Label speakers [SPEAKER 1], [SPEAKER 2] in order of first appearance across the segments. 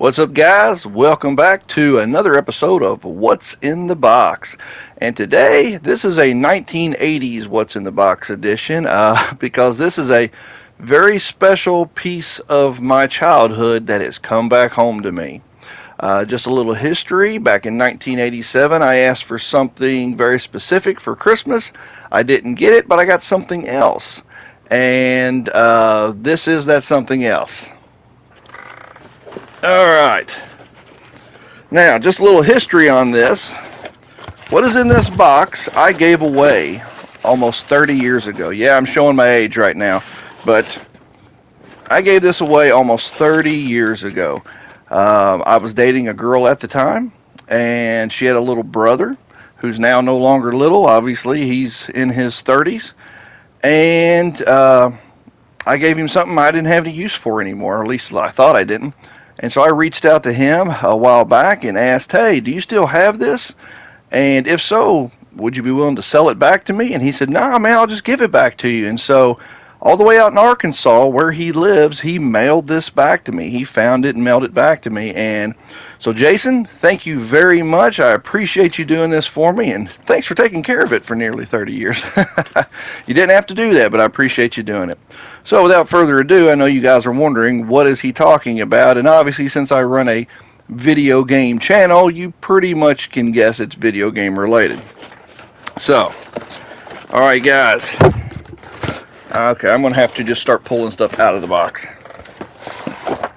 [SPEAKER 1] What's up, guys? Welcome back to another episode of What's in the Box. And today, this is a 1980s What's in the Box edition because this is a very special piece of my childhood that has come back home to me. Just a little history. Back in 1987, I asked for something very specific for Christmas. I didn't get it, but I got something else. And this is that something else. Alright, now just a little history on this. What is in this box I gave away almost 30 years ago. Yeah, I'm showing my age right now, but I gave this away almost 30 years ago. I was dating a girl at the time, and she had a little brother who's now no longer little. Obviously, he's in his 30s, and I gave him something I didn't have any use for anymore, or at least I thought I didn't. And so I reached out to him a while back and asked, hey, do you still have this? And if so, would you be willing to sell it back to me? And he said, nah, man, I'll just give it back to you. And so all the way out in Arkansas where he lives, he mailed this back to me. He found it and mailed it back to me. And so, Jason, thank you very much. I appreciate you doing this for me. And thanks for taking care of it for nearly 30 years. You didn't have to do that, but I appreciate you doing it. So without further ado, I know you guys are wondering, what is he talking about? And obviously, since I run a video game channel, you pretty much can guess it's video game related. So, alright guys. Okay, I'm going to have to just start pulling stuff out of the box.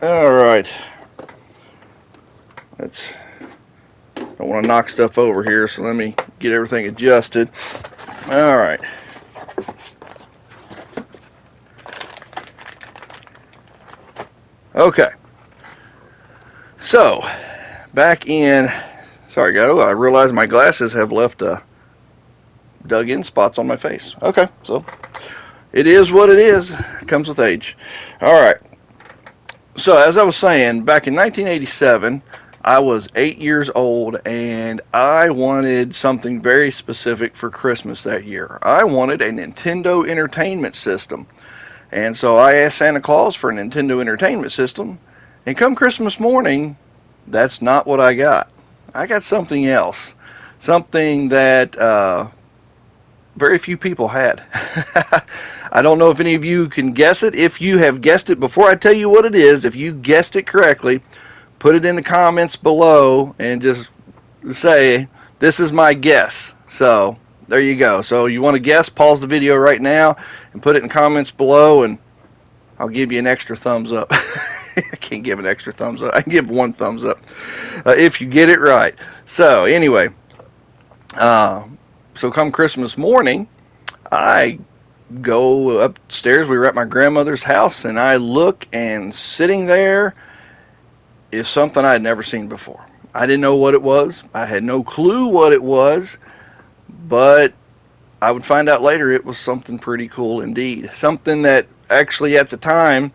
[SPEAKER 1] Alright. I don't want to knock stuff over here, so let me get everything adjusted. Alright. Okay, so back in, sorry guys, I realize my glasses have left dug in spots on my face. Okay, so it is what it is. It comes with age. Alright, so as I was saying, back in 1987, I was 8 years old and I wanted something very specific for Christmas that year. I wanted a Nintendo Entertainment System. And so I asked Santa Claus for a Nintendo Entertainment System, and come Christmas morning, that's not what I got. I got something else. Something that very few people had. I don't know if any of you can guess it. If you have guessed it before I tell you what it is, if you guessed it correctly, put it in the comments below and just say, this is my guess. So there you go. So you want to guess, pause the video right now and put it in comments below, and I'll give you an extra thumbs up. I can't give an extra thumbs up. I can give one thumbs up if you get it right. So anyway, so come Christmas morning, I go upstairs. We were at my grandmother's house, and I look, and sitting there is something I had never seen before. I didn't know what it was. I had no clue what it was. But I would find out later it was something pretty cool indeed. Something that actually at the time,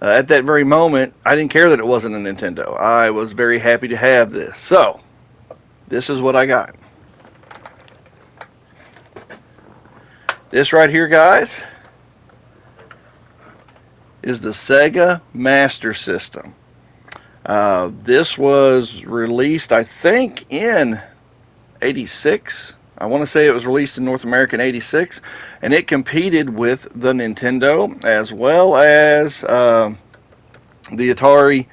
[SPEAKER 1] at that very moment, I didn't care that it wasn't a Nintendo. I was very happy to have this. So, this is what I got. This right here, guys, is the Sega Master System. This was released, I think, in 86. I want to say it was released in North America in 86, and it competed with the Nintendo as well as the Atari,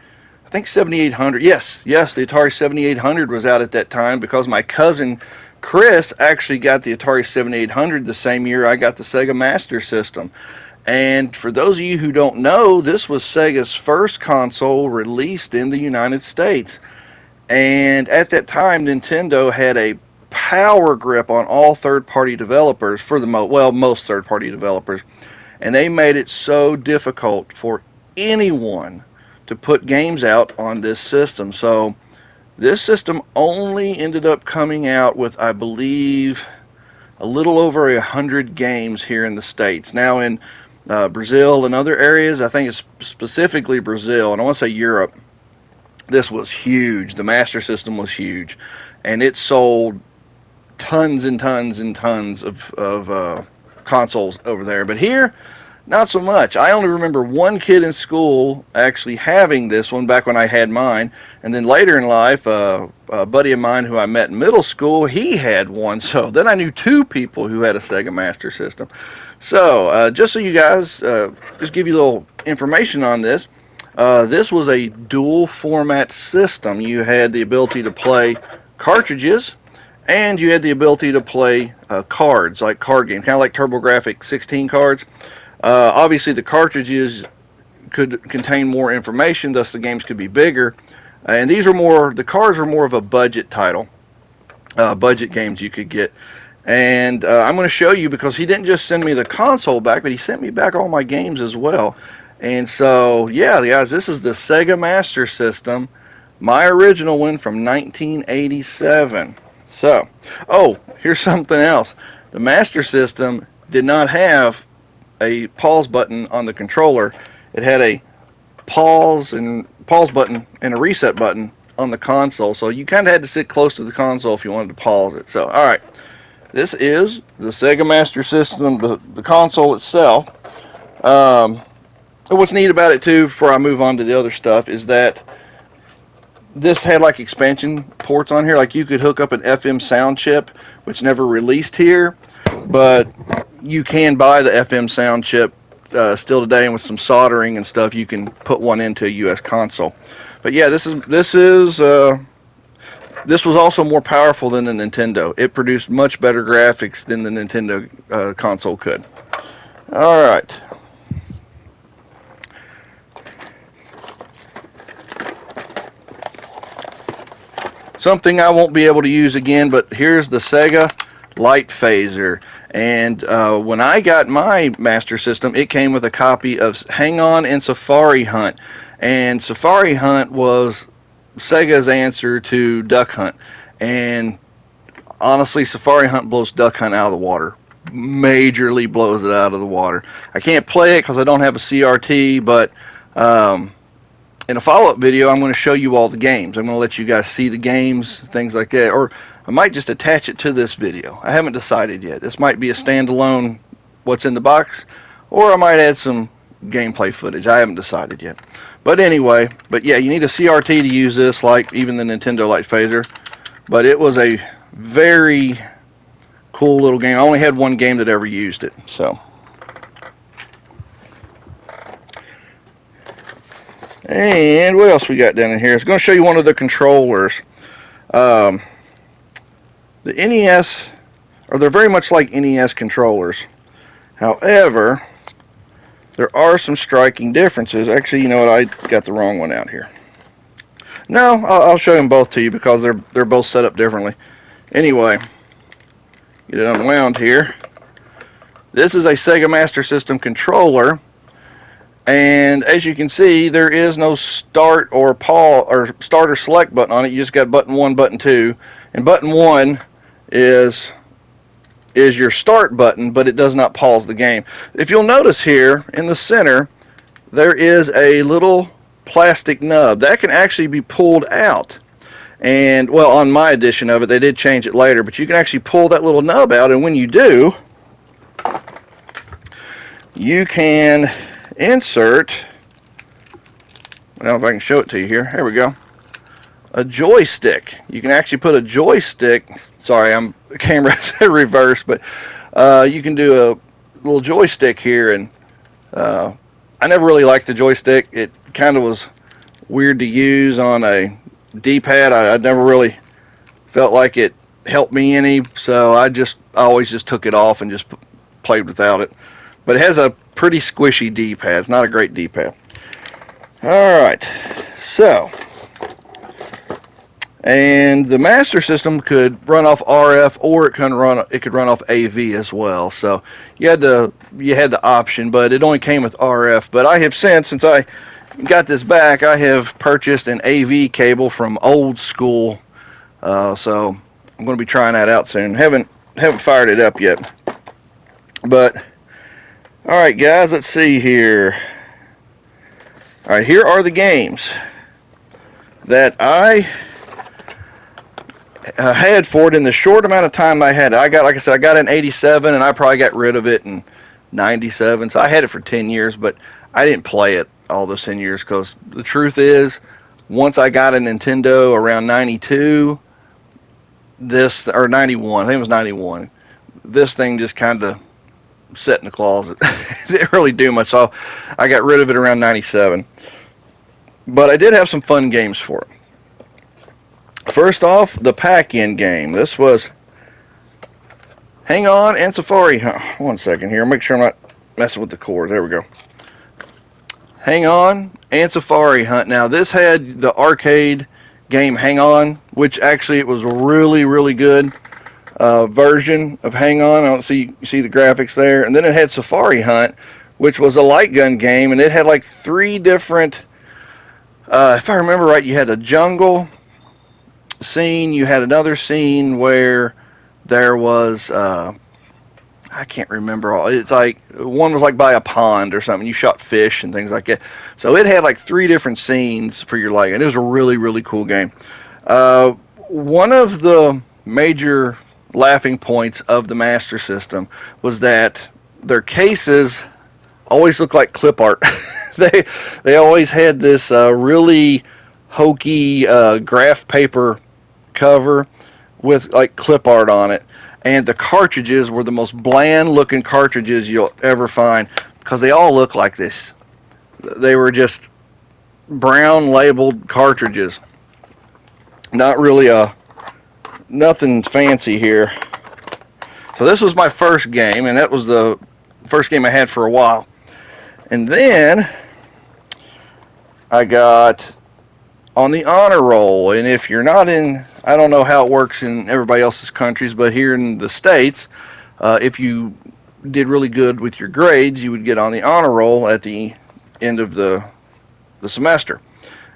[SPEAKER 1] I think 7800. Yes, the Atari 7800 was out at that time because my cousin Chris actually got the Atari 7800 the same year I got the Sega Master System. And for those of you who don't know, this was Sega's first console released in the United States. And at that time, Nintendo had a power grip on all third-party developers, for the most third-party developers, and they made it so difficult for anyone to put games out on this system. So this system only ended up coming out with, I believe, a little over 100 games here in the States. Now in Brazil and other areas, I think it's specifically Brazil, and I want to say Europe, this was huge. The Master System was huge, and it sold tons and tons and tons of consoles over there. But here, not so much. I only remember one kid in school actually having this one back when I had mine, and then later in life, a buddy of mine who I met in middle school, he had one. So then I knew two people who had a Sega Master System. So just so you guys, just give you a little information on this. This was a dual format system. You had the ability to play cartridges, and you had the ability to play cards, like card games, kind of like TurboGrafx 16 cards. Obviously, the cartridges could contain more information, thus the games could be bigger. And these were more, the cards were more of a budget title, budget games you could get. And I'm going to show you, because he didn't just send me the console back, but he sent me back all my games as well. And so, yeah, guys, this is the Sega Master System, my original one from 1987. So, oh, here's something else. The Master System did not have a pause button on the controller. It had a pause button and a reset button on the console, so you kind of had to sit close to the console if you wanted to pause it. So, all right, this is the Sega Master System, the console itself. What's neat about it too, before I move on to the other stuff, is that this had like expansion ports on here. Like you could hook up an FM sound chip, which never released here, but you can buy the FM sound chip still today, and with some soldering and stuff, you can put one into a US console. But yeah, this was also more powerful than the Nintendo. It produced much better graphics than the Nintendo console could. All right. Something I won't be able to use again, but here's the Sega Light Phaser. And when I got my Master System, it came with a copy of Hang-On and Safari Hunt. And Safari Hunt was Sega's answer to Duck Hunt. And honestly, Safari Hunt blows Duck Hunt out of the water. Majorly blows it out of the water. I can't play it because I don't have a CRT, but in a follow-up video, I'm going to show you all the games. I'm going to let you guys see the games, things like that. Or I might just attach it to this video. I haven't decided yet. This might be a standalone what's in the box, or I might add some gameplay footage. I haven't decided yet. But anyway, yeah, you need a CRT to use this, like even the Nintendo Light Phaser. But it was a very cool little game. I only had one game that ever used it. So. And what else we got down in here? It's going to show you one of the controllers. The NES, or they're very much like NES controllers. However, there are some striking differences. Actually, you know what? I got the wrong one out here. No, I'll show them both to you because they're both set up differently. Anyway, get it unwound here. This is a Sega Master System controller. And as you can see, there is no start or pause or start or select button on it. You just got button 1, button 2, and button 1 is your start button, but it does not pause the game. If you'll notice here in the center, there is a little plastic nub that can actually be pulled out. And well, on my edition of it, they did change it later, but you can actually pull that little nub out, and when you do, you can insert, well, if I can show it to you here, there we go, a joystick. You can actually put a joystick, sorry, the camera's reversed, but you can do a little joystick here, and I never really liked the joystick. It kind of was weird to use on a D-pad. I never really felt like it helped me any, so I always just took it off and just played without it. But it has a pretty squishy D-pad. It's not a great D-pad. Alright, so, and the Master System could run off RF, or it could run off AV as well. So you had the option, but it only came with RF. But I have since I got this back, I have purchased an AV cable from Old School. So I'm going to be trying that out soon. Haven't fired it up yet. But alright guys, let's see here. Alright, here are the games that I had for it in the short amount of time I had it. Like I said, I got it in 87, and I probably got rid of it in 97. So I had it for 10 years, but I didn't play it all those 10 years because the truth is, once I got a Nintendo around 92, or 91, I think it was 91, this thing just kind of sat in the closet. It didn't really do much, so I got rid of it around 97. But I did have some fun games for it. First off, the Pac-In game. This was Hang On and Safari Hunt. One second here. Make sure I'm not messing with the cord. There we go. Hang On and Safari Hunt. Now, this had the arcade game Hang On, which actually it was a really, really good version of Hang On. I don't see, you see the graphics there. And then it had Safari Hunt, which was a light gun game, and it had like 3 different, if I remember right, you had a jungle scene, you had another scene where there was, I can't remember all, it's like, one was like by a pond or something, you shot fish and things like that. So it had like 3 different scenes for your light, and it was a really, really cool game. One of the major laughing points of the Master System was that their cases always looked like clip art. they always had this really hokey graph paper cover with like clip art on it, and the cartridges were the most bland looking cartridges you'll ever find because they all look like this. They were just brown labeled cartridges, not really nothing fancy here. So this was my first game, and that was the first game I had for a while. And then I got on the honor roll, and if you're not in, I don't know how it works in everybody else's countries, but here in the States, if you did really good with your grades, you would get on the honor roll at the end of the semester.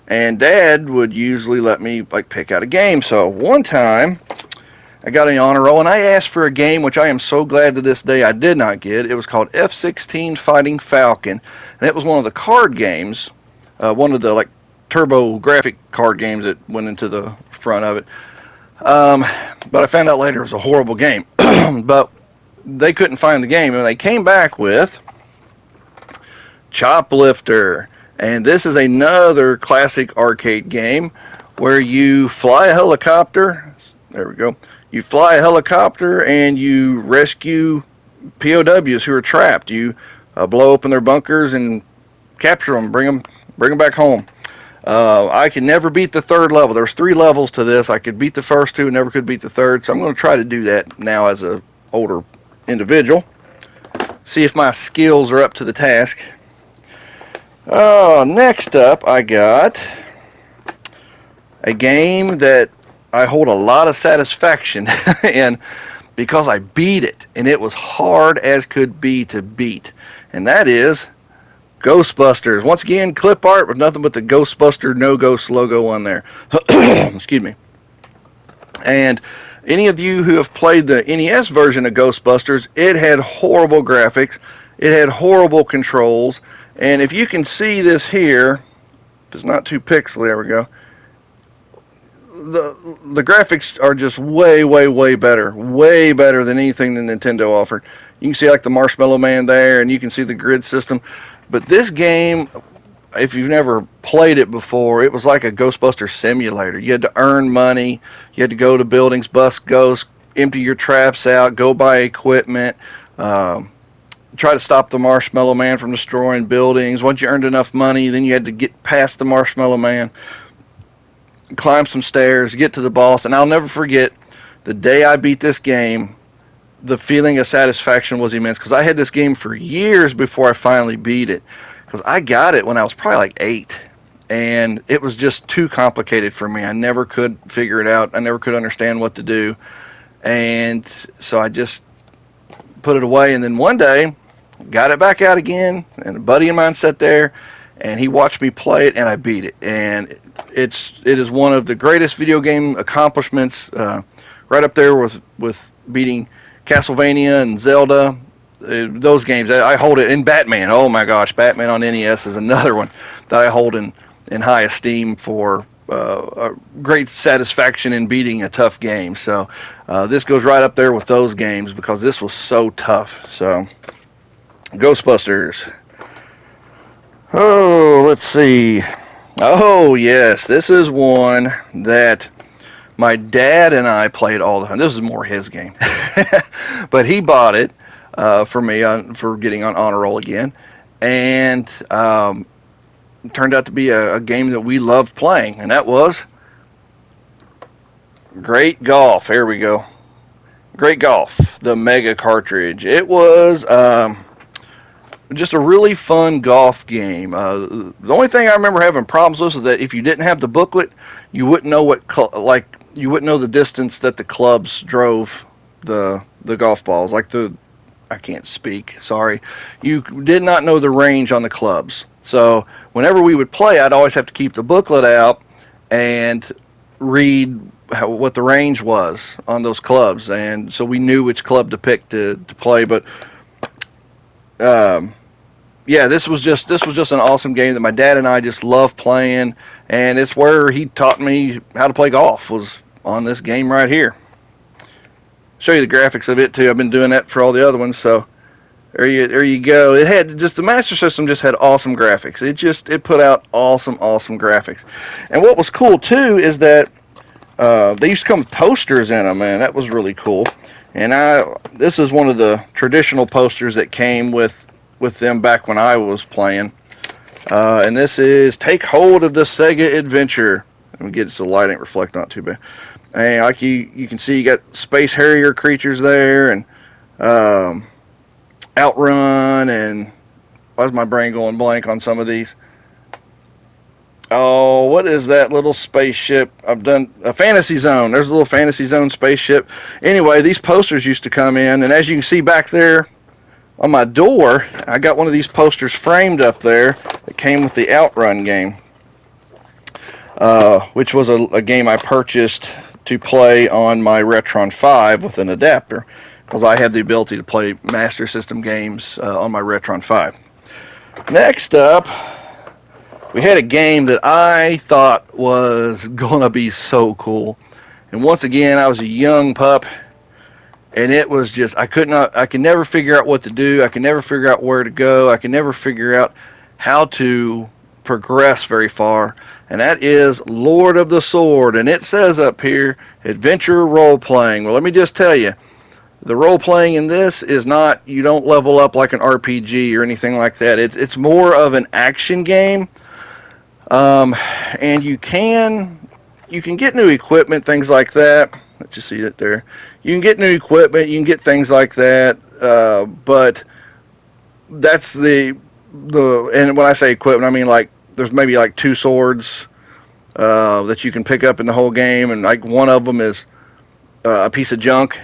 [SPEAKER 1] And Dad would usually let me like pick out a game. So one time I got an honor roll, and I asked for a game which I am so glad to this day I did not get. It was called F-16 Fighting Falcon, and it was one of the card games, one of the like turbo graphic card games that went into the front of it. But I found out later it was a horrible game. But they couldn't find the game, and they came back with Choplifter. And this is another classic arcade game where you fly a helicopter. There we go. You fly a helicopter and you rescue POWs who are trapped. You blow open their bunkers and capture them, bring them back home. I could never beat the 3rd level. There's 3 levels to this. I could beat the first 2, never could beat the 3rd. So I'm going to try to do that now as an older individual. See if my skills are up to the task. Next up, I got a game that I hold a lot of satisfaction in because I beat it, and it was hard as could be to beat, and that is Ghostbusters. Once again, clip art with nothing but the Ghostbuster No Ghost logo on there. Excuse me. And any of you who have played the NES version of Ghostbusters, it had horrible graphics, it had horrible controls. And if you can see this here, if it's not too pixely, there we go. The graphics are just way, way better than anything that Nintendo offered. You can see like the Marshmallow Man there, and you can see the grid system. But this game, if you've never played it before, it was like a Ghostbuster simulator. You had to earn money, you had to go to buildings, bust ghosts, empty your traps out, go buy equipment, try to stop the Marshmallow Man from destroying buildings. Once you earned enough money, then you had to get past the Marshmallow Man, climb some stairs, get to the boss. And I'll never forget the day I beat this game. The feeling of satisfaction was immense because I had this game for years before I finally beat it, because I got it when I was probably like 8, and it was just too complicated for me. I never could figure it out. I never could understand what to do, and so I just put it away. And then one day got it back out again, and a buddy of mine sat there and he watched me play it, and I beat it. And it is one of the greatest video game accomplishments, right up there with beating Castlevania and Zelda. Those games, I hold it. In Batman, oh my gosh, Batman on NES is another one that I hold in high esteem for a great satisfaction in beating a tough game. So this goes right up there with those games because this was so tough. So Ghostbusters. Oh, let's see. Oh, yes. This is one that my dad and I played all the time. This is more his game. But he bought it for me for getting on Honor Roll again. And turned out to be a game that we loved playing. And that was Great Golf. Here we go. Great Golf, the Mega cartridge. It was just a really fun golf game. The only thing I remember having problems with is that if you didn't have the booklet, you wouldn't know you wouldn't know the distance that the clubs drove the golf balls. I can't speak. Sorry, you did not know the range on the clubs. So whenever we would play, I'd always have to keep the booklet out and read what the range was on those clubs, and so we knew which club to pick to play. But yeah, this was just an awesome game that my dad and I just loved playing, and it's where he taught me how to play golf, was on this game right here. Show you the graphics of it too. I've been doing that for all the other ones, so there you go. It had just, the Master System just had awesome graphics. It put out awesome graphics. And what was cool too is that they used to come with posters in them, and that was really cool. And this is one of the traditional posters that came with them back when I was playing. And this is Take Hold of the Sega Adventure. Let me get it so the light ain't reflect not too bad. And like you can see, you got Space Harrier creatures there, and Outrun, and why is my brain going blank on some of these? Oh, what is that little spaceship? I've done a Fantasy Zone. There's a little Fantasy Zone spaceship. Anyway, these posters used to come in, and as you can see back there on my door, I got one of these posters framed up there that came with the Outrun game, which was a game I purchased to play on my Retron 5 with an adapter, because I had the ability to play Master System games on my Retron 5. Next up, we had a game that I thought was going to be so cool. And once again, I was a young pup, and it was just, I could never figure out what to do. I could never figure out where to go. I could never figure out how to progress very far. And that is Lord of the Sword. And it says up here, Adventure Role Playing. Well, let me just tell you, the role playing in this is not, you don't level up like an RPG or anything like that. It's more of an action game. And you can get new equipment, things like that. Let's just see it there. You can get new equipment, you can get things like that, but that's and when I say equipment, I mean like there's maybe like 2 swords that you can pick up in the whole game, and like one of them is a piece of junk.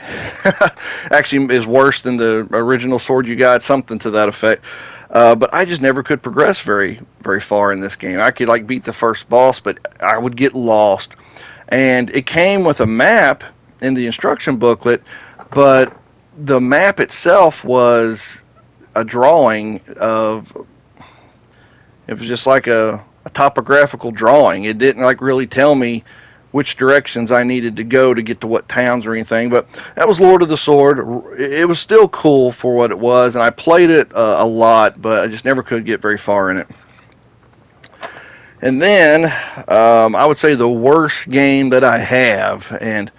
[SPEAKER 1] Actually is worse than the original sword you got, something to that effect. But I just never could progress very far in this game. I could like beat the first boss, but I would get lost. And it came with a map in the instruction booklet, but the map itself was a drawing of, it was just like a topographical drawing. It didn't like really tell me which directions I needed to go to get to what towns or anything. But that was Lord of the Sword. It was still cool for what it was, and I played it a lot, but I just never could get very far in it. And then I would say the worst game that I have, and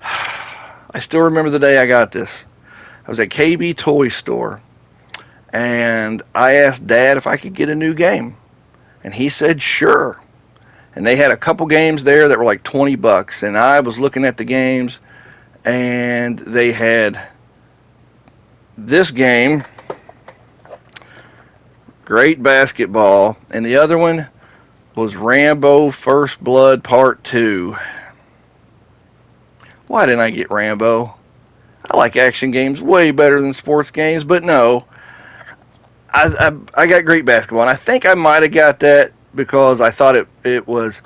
[SPEAKER 1] I still remember the day I got this. I was at KB Toy Store, and I asked Dad if I could get a new game, and he said sure. And they had a couple games there that were like $20, and I was looking at the games, and they had this game, Great Basketball, and the other one was Rambo First Blood Part 2. Why didn't I get Rambo? I like action games way better than sports games, but no. I got Great Basketball, and I think I might have got that because I thought it was,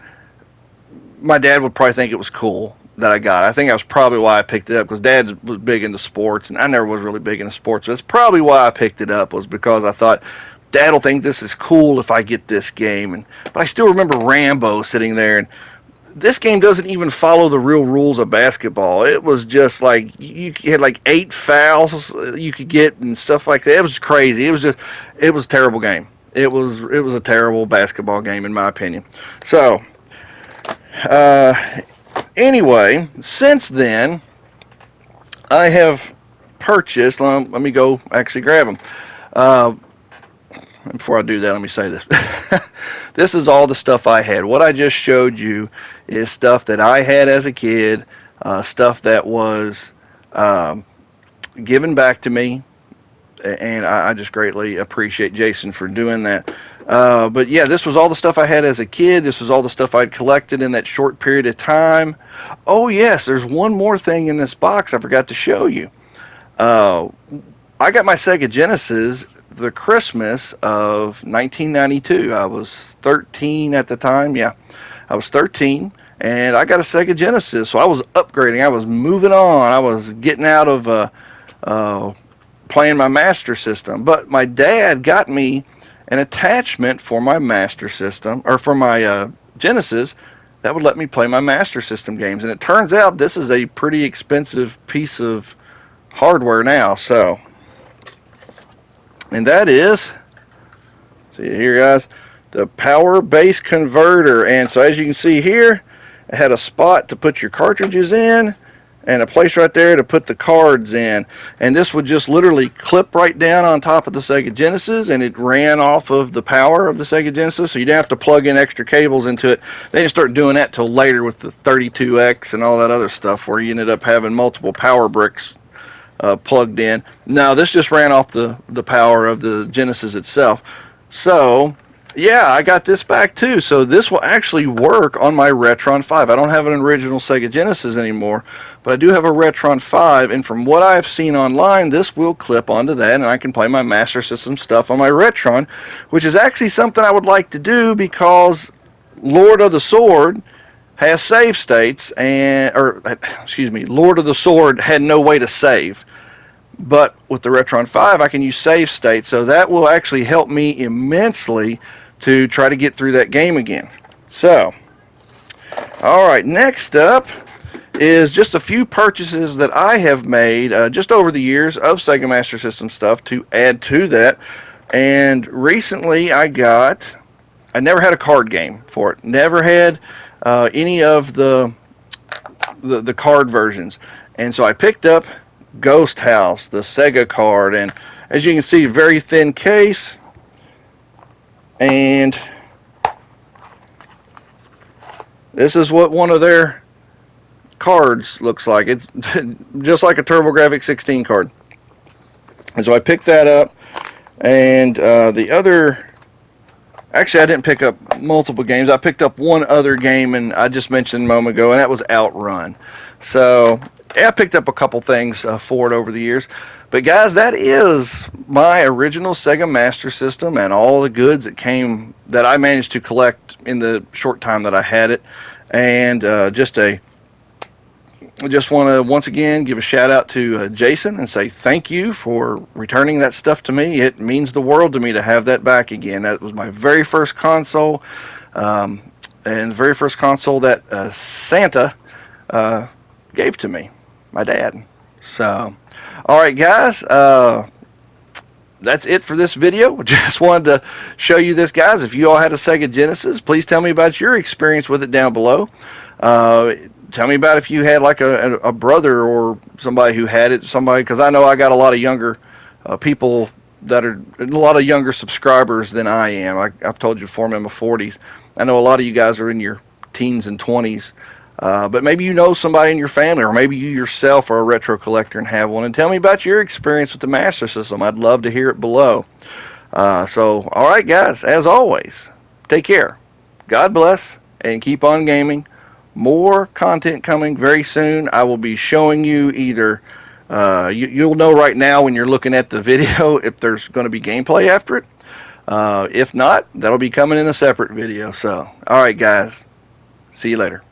[SPEAKER 1] my dad would probably think it was cool that I got it. I think that's probably why I picked it up, because Dad was big into sports, and I never was really big into sports. That's probably why I picked it up, was because I thought, Dad will think this is cool if I get this game. But I still remember Rambo sitting there, and this game doesn't even follow the real rules of basketball. It was just like you had like 8 fouls you could get and stuff like that. It was crazy. It was a terrible game. It was a terrible basketball game in my opinion. So anyway, since then I have purchased. Let me go actually grab them. Before I do that, let me say this. This is all the stuff I had. What I just showed you is stuff that I had as a kid, stuff that was given back to me, and I just greatly appreciate Jason for doing that. But yeah, this was all the stuff I had as a kid. This was all the stuff I'd collected in that short period of time. Oh yes, there's one more thing in this box I forgot to show you. I got my Sega Genesis the Christmas of 1992. I was 13 at the time. Yeah, I was 13, and I got a Sega Genesis. So I was upgrading. I was moving on. I was getting out of playing my Master System. But my dad got me an attachment for my Master System, or for my Genesis, that would let me play my Master System games. And it turns out this is a pretty expensive piece of hardware now. So, and that is, see here guys, the power base converter. And so as you can see here, it had a spot to put your cartridges in and a place right there to put the cards in. And this would just literally clip right down on top of the Sega Genesis, and it ran off of the power of the Sega Genesis, so you didn't have to plug in extra cables into it. They didn't start doing that till later with the 32X and all that other stuff, where you ended up having multiple power bricks plugged in. No, this just ran off the power of the Genesis itself. So yeah, I got this back too. So this will actually work on my Retron 5. I don't have an original Sega Genesis anymore, but I do have a Retron 5, and from what I've seen online, this will clip onto that, and I can play my Master System stuff on my Retron, which is actually something I would like to do, because Lord of the Sword has save states, Lord of the Sword had no way to save. But with the Retron 5, I can use save states, so that will actually help me immensely to try to get through that game again. So, alright, next up is just a few purchases that I have made just over the years of Sega Master System stuff to add to that. And recently I never had a card game for it. Never had any of the card versions. And so I picked up Ghost House, the Sega card, and as you can see, very thin case, and this is what one of their cards looks like. It's just like a TurboGrafx 16 card. And so I picked that up, and the other, actually I didn't pick up multiple games. I picked up one other game, and I just mentioned a moment ago, and that was Outrun. So yeah, I picked up a couple things for it over the years. But guys, that is my original Sega Master System and all the goods that I managed to collect in the short time that I had it. And I just want to once again give a shout out to Jason and say thank you for returning that stuff to me. It means the world to me to have that back again. That was my very first console, and the very first console that Santa gave to me, my dad. So, alright guys, that's it for this video. Just wanted to show you this, guys. If you all had a Sega Genesis, please tell me about your experience with it down below. Tell me about if you had like a brother or somebody who had it, because I know I got a lot of younger people that are a lot of younger subscribers than I am. I've told you before, I'm in my 40s. I know a lot of you guys are in your teens and 20s. But maybe you know somebody in your family, or maybe you yourself are a retro collector and have one, and tell me about your experience with the Master System. I'd love to hear it below. So, alright guys, as always, take care, God bless, and keep on gaming. More content coming very soon. I will be showing you either, you'll know right now when you're looking at the video if there's going to be gameplay after it. If not, that'll be coming in a separate video. So, alright guys, see you later.